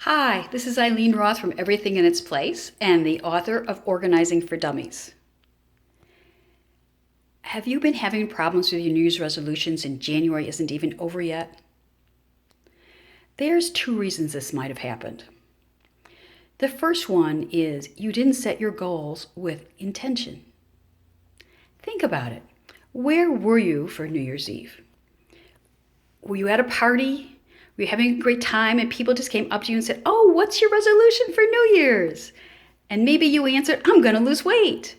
Hi, this is Eileen Roth from Everything in Its Place and the author of Organizing for Dummies. Have you been having problems with your New Year's resolutions and January isn't even over yet? There's two reasons this might have happened. The first one is you didn't set your goals with intention. Think about it. Where were you for New Year's Eve? Were you at a party? Were you having a great time and people just came up to you and said, "Oh, what's your resolution for New Year's?" And maybe you answered, "I'm going to lose weight,"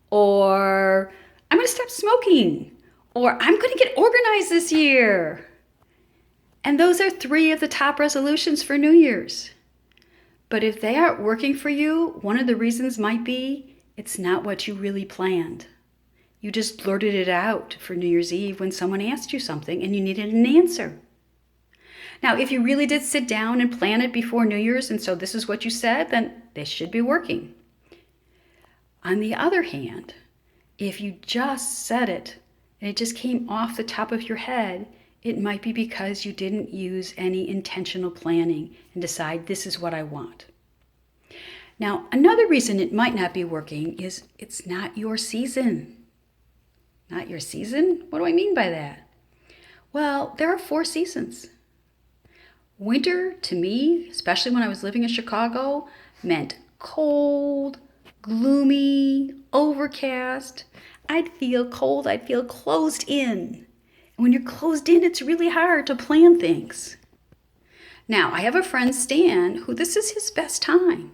or "I'm going to stop smoking," or "I'm going to get organized this year." And those are three of the top resolutions for New Year's. But if they aren't working for you, one of the reasons might be it's not what you really planned. You just blurted it out for New Year's Eve when someone asked you something and you needed an answer. Now, if you really did sit down and plan it before New Year's, and so this is what you said, then this should be working. On the other hand, if you just said it and it just came off the top of your head, it might be because you didn't use any intentional planning and decide this is what I want. Now, another reason it might not be working is it's not your season. Not your season? What do I mean by that? Well, there are 4 seasons. Winter, to me, especially when I was living in Chicago, meant cold, gloomy, overcast. I'd feel cold, I'd feel closed in. And when you're closed in, it's really hard to plan things. Now, I have a friend, Stan, who this is his best time.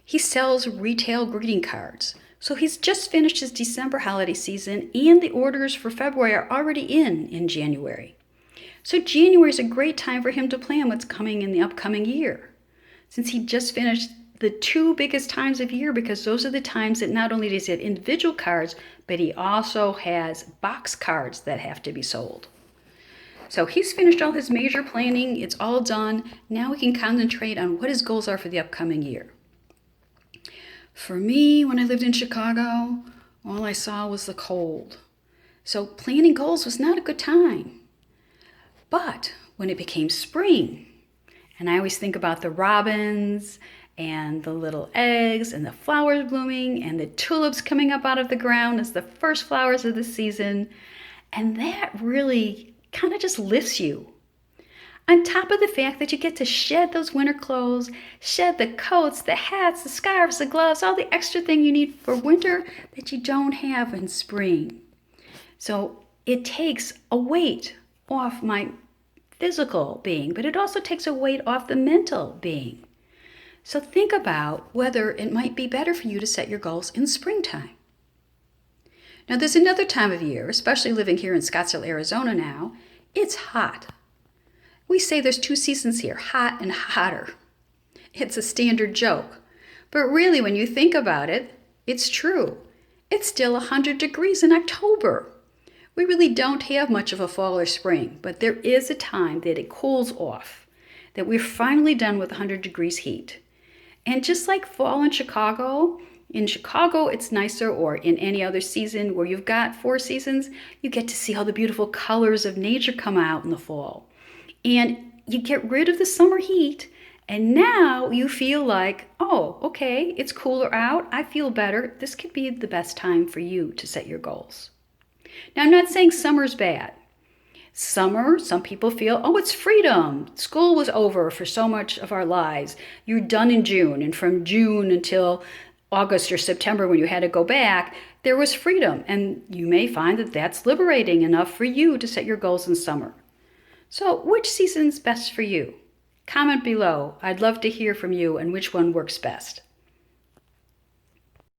He sells retail greeting cards. So he's just finished his December holiday season, and the orders for February are already in January. So January is a great time for him to plan what's coming in the upcoming year, since he just finished the 2 biggest times of year, because those are the times that not only does he have individual cards, but he also has box cards that have to be sold. So he's finished all his major planning. It's all done. Now he can concentrate on what his goals are for the upcoming year. For me, when I lived in Chicago, all I saw was the cold. So planning goals was not a good time. But when it became spring, and I always think about the robins and the little eggs and the flowers blooming and the tulips coming up out of the ground as the first flowers of the season, and that really kind of just lifts you. On top of the fact that you get to shed those winter clothes, shed the coats, the hats, the scarves, the gloves, all the extra thing you need for winter that you don't have in spring. So it takes a weight off my physical being, but it also takes a weight off the mental being. So think about whether it might be better for you to set your goals in springtime. Now, there's another time of year, especially living here in Scottsdale, Arizona now, it's hot. We say there's 2 seasons here, hot and hotter. It's a standard joke. But really, when you think about it, it's true. It's still 100 degrees in October. We really don't have much of a fall or spring, but there is a time that it cools off, that we're finally done with 100 degrees heat. And just like fall in Chicago it's nicer, or in any other season where you've got 4 seasons, you get to see all the beautiful colors of nature come out in the fall. And you get rid of the summer heat, and now you feel like, oh, okay, it's cooler out, I feel better. This could be the best time for you to set your goals. Now, I'm not saying summer's bad. Summer, some people feel, oh, it's freedom. School was over for so much of our lives. You're done in June, and from June until August or September when you had to go back, there was freedom. And you may find that that's liberating enough for you to set your goals in summer. So which season's best for you? Comment below. I'd love to hear from you and which one works best.